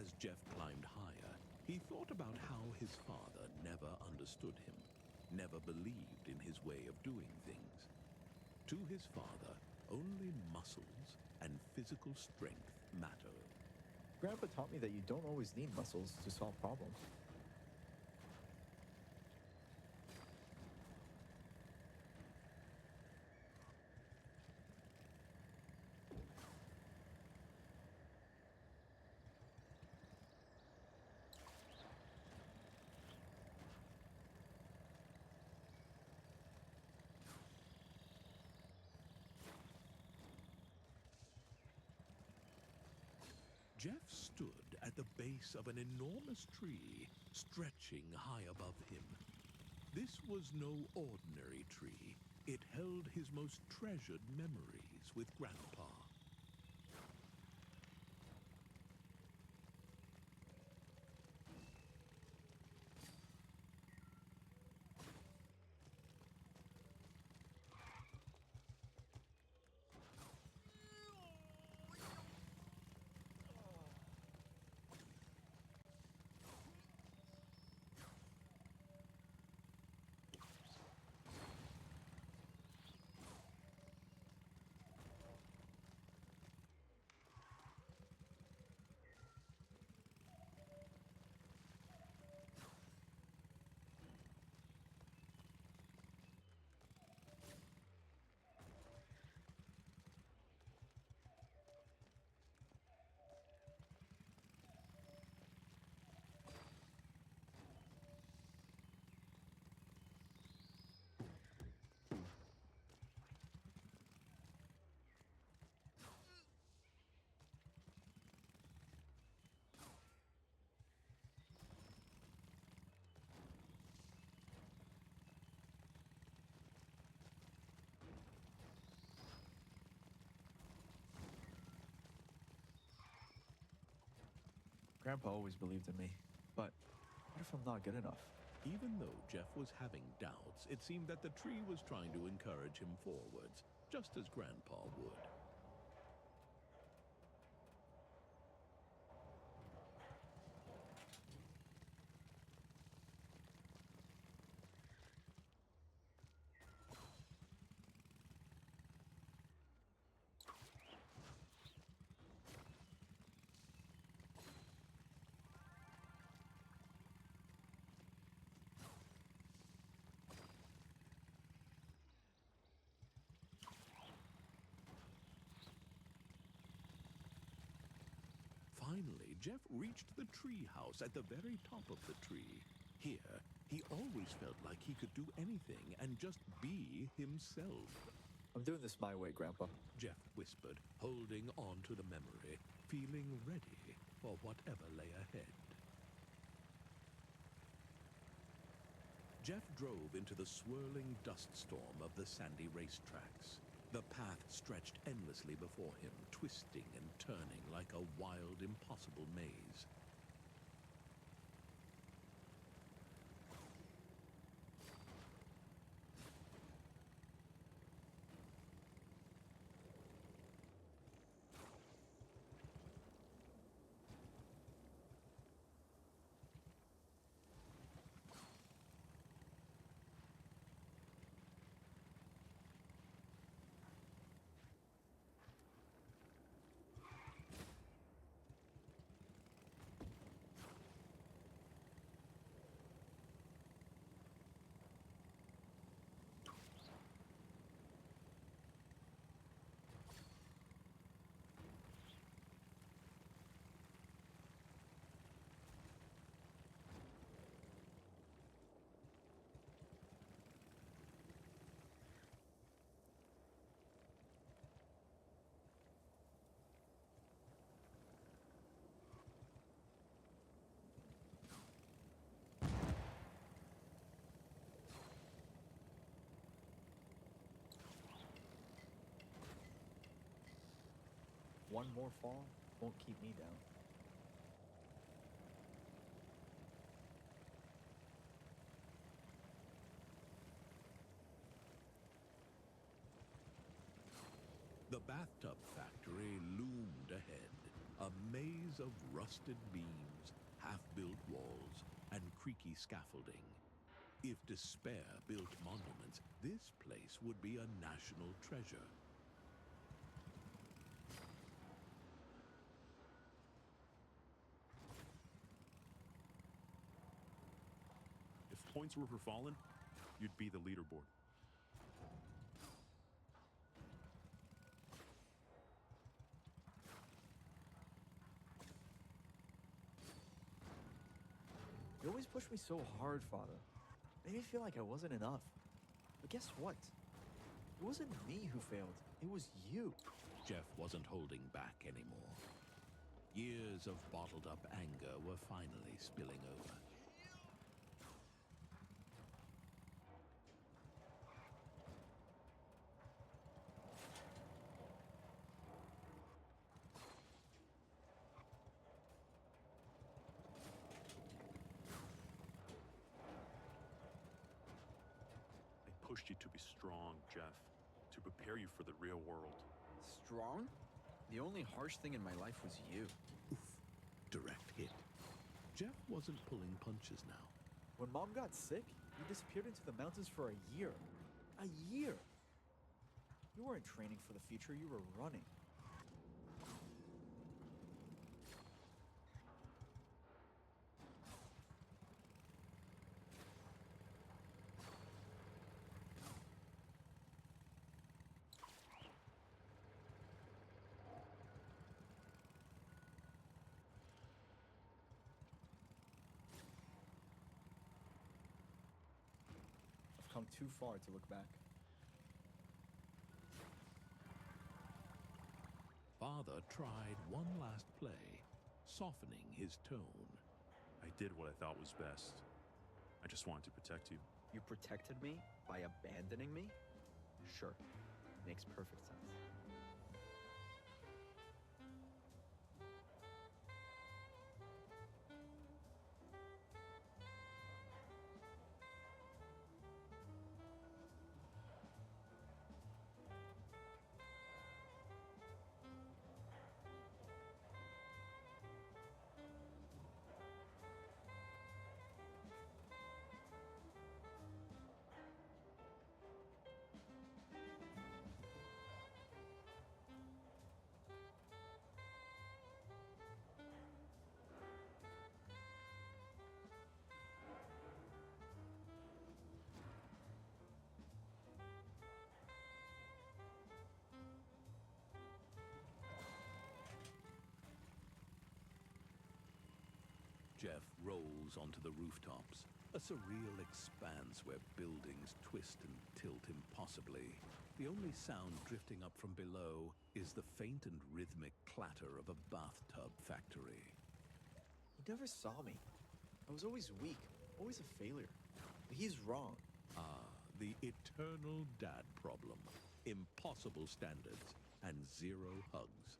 As Jeff climbed higher, he thought about how his father never understood him, never believed in his way of doing things. To his father, only muscles and physical strength mattered. Grandpa taught me that you don't always need muscles to solve problems. Jeff stood at the base of an enormous tree, stretching high above him. This was no ordinary tree. It held his most treasured memories with Grandpa. Grandpa always believed in me, but what if I'm not good enough? Even though Jeff was having doubts, it seemed that the tree was trying to encourage him forwards, just as Grandpa would. Finally, Jeff reached the tree house at the very top of the tree. Here, he always felt like he could do anything and just be himself. I'm doing this my way, Grandpa. Jeff whispered, holding on to the memory, feeling ready for whatever lay ahead. Jeff drove into the swirling dust storm of the sandy racetracks. The path stretched endlessly before him, twisting and turning like a wild, impossible maze. One more fall won't keep me down. The bathtub factory loomed ahead. A maze of rusted beams, half-built walls, and creaky scaffolding. If despair built monuments, this place would be a national treasure. If points were for Fallen, you'd be the leaderboard. You always pushed me so hard, Father. Made me feel like I wasn't enough. But guess what? It wasn't me who failed. It was you. Jeff wasn't holding back anymore. Years of bottled-up anger were finally spilling over. I pushed you to be strong, Jeff, to prepare you for the real world. Strong? The only harsh thing in my life was you. Oof. Direct hit. Jeff wasn't pulling punches now. When Mom got sick, you disappeared into the mountains for a year. A year! You weren't training for the future, you were running. I've come too far to look back. Father tried one last play, softening his tone. I did what I thought was best. I just wanted to protect you. You protected me by abandoning me? Sure. Makes perfect sense. Jeff rolls onto the rooftops, a surreal expanse where buildings twist and tilt impossibly. The only sound drifting up from below is the faint and rhythmic clatter of a bathtub factory. He never saw me. I was always weak, always a failure. But he's wrong. The eternal dad problem. Impossible standards and zero hugs.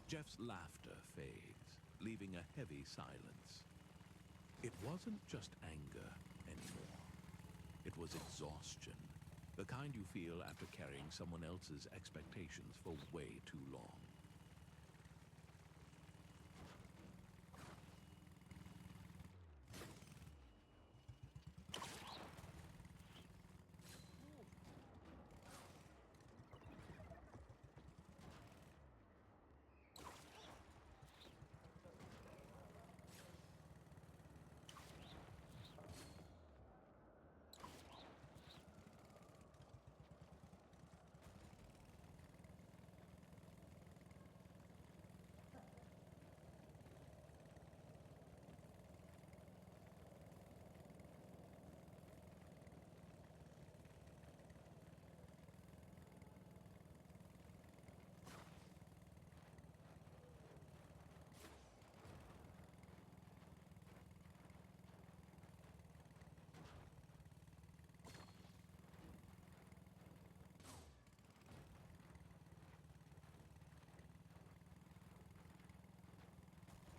Jeff's laughter fades, leaving a heavy silence. It wasn't just anger anymore. It was exhaustion, the kind you feel after carrying someone else's expectations for way too long.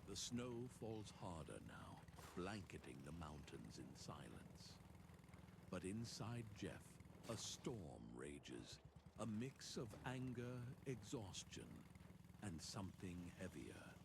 The snow falls harder now, blanketing the mountains in silence. But inside Jeff, a storm rages, a mix of anger, exhaustion, and something heavier.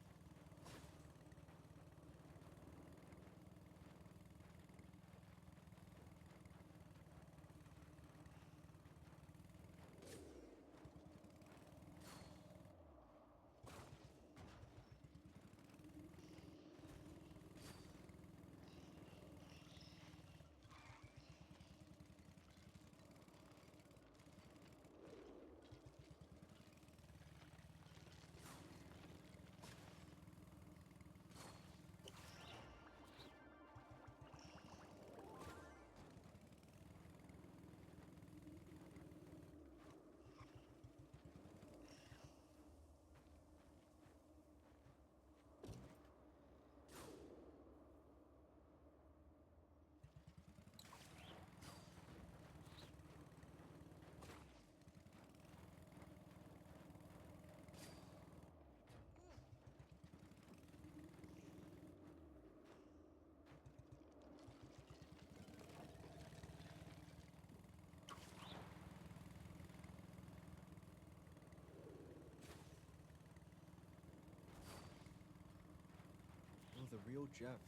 Will the real Jeff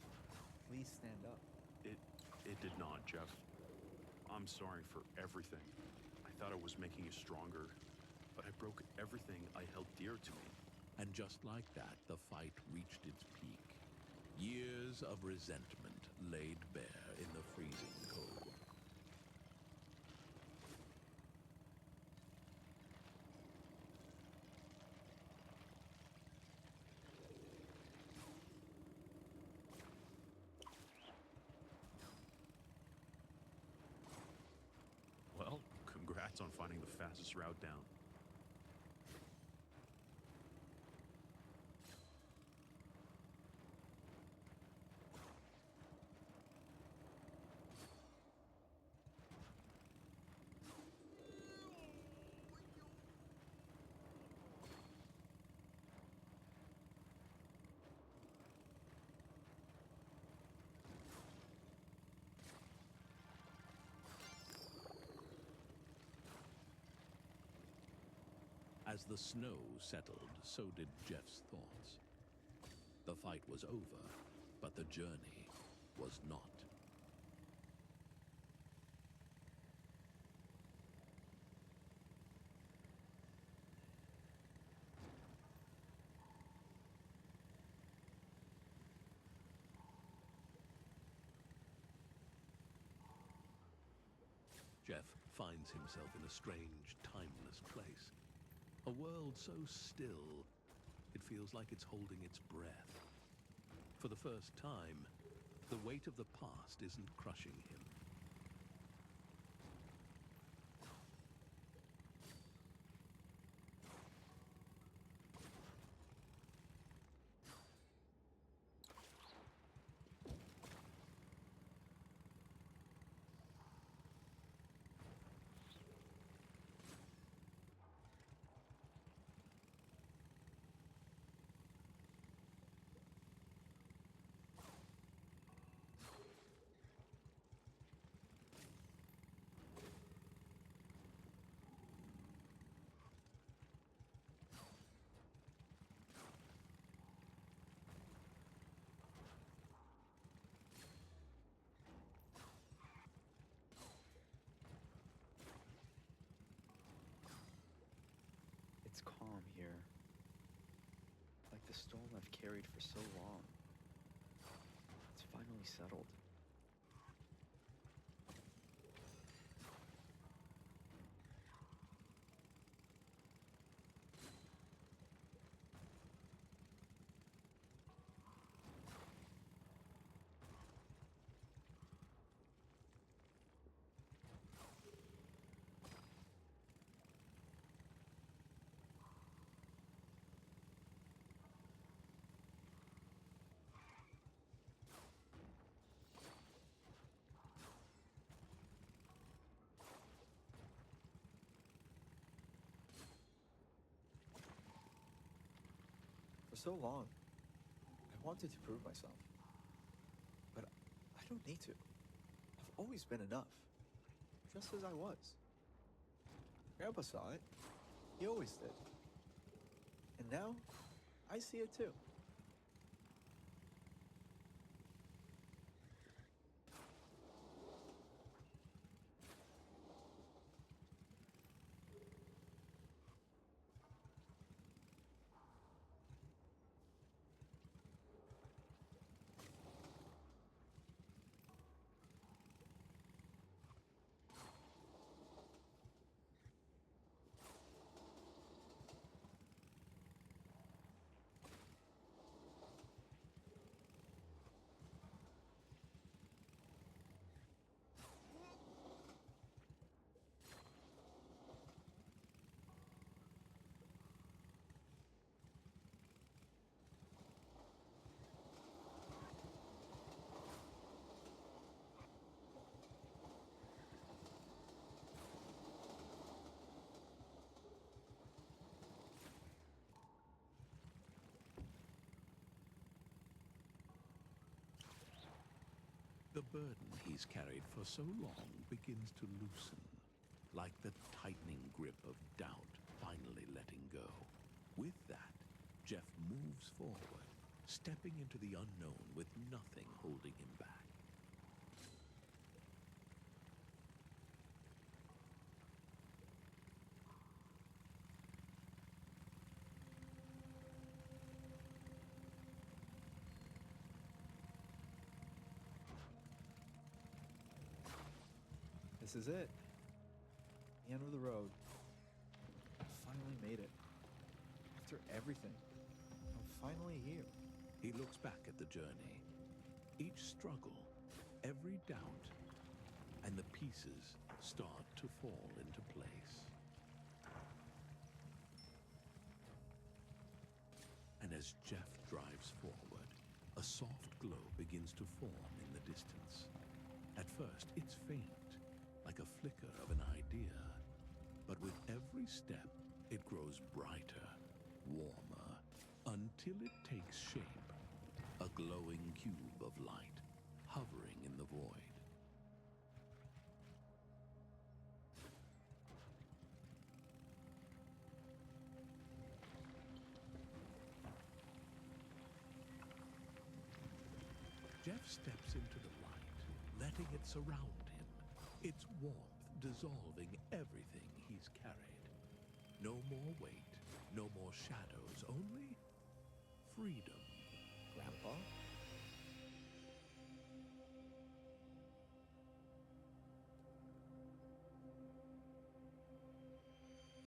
please stand up? It did not, Jeff. I'm sorry for everything. I thought I was making you stronger, but I broke everything I held dear to me. And just like that, the fight reached its peak. Years of resentment laid bare in the freezing cold. Well, congrats on finding the fastest route down. As the snow settled, so did Jeff's thoughts. The fight was over, but the journey was not. Jeff finds himself in a strange, timeless place. A world so still, it feels like it's holding its breath. For the first time, the weight of the past isn't crushing him. calm here. Like the storm I've carried for so long. It's finally settled. For so long, I wanted to prove myself. But I don't need to. I've always been enough. Just as I was. Grandpa saw it. He always did. And now, I see it too. The burden he's carried for so long begins to loosen, like the tightening grip of doubt finally letting go. With that, Jeff moves forward, stepping into the unknown with nothing holding him back. This is it. The end of the road. I finally made it. After everything, I'm finally here. He looks back at the journey, each struggle, every doubt, and the pieces start to fall into place. And as Jeff drives forward, a soft glow begins to form in the distance. At first, it's faint, like a flicker of an idea. But with every step, it grows brighter, warmer, until it takes shape, a glowing cube of light, hovering in the void. Jeff steps into the light, letting it surround him, its warmth dissolving everything he's carried. No more weight, no more shadows, only freedom. Grandpa?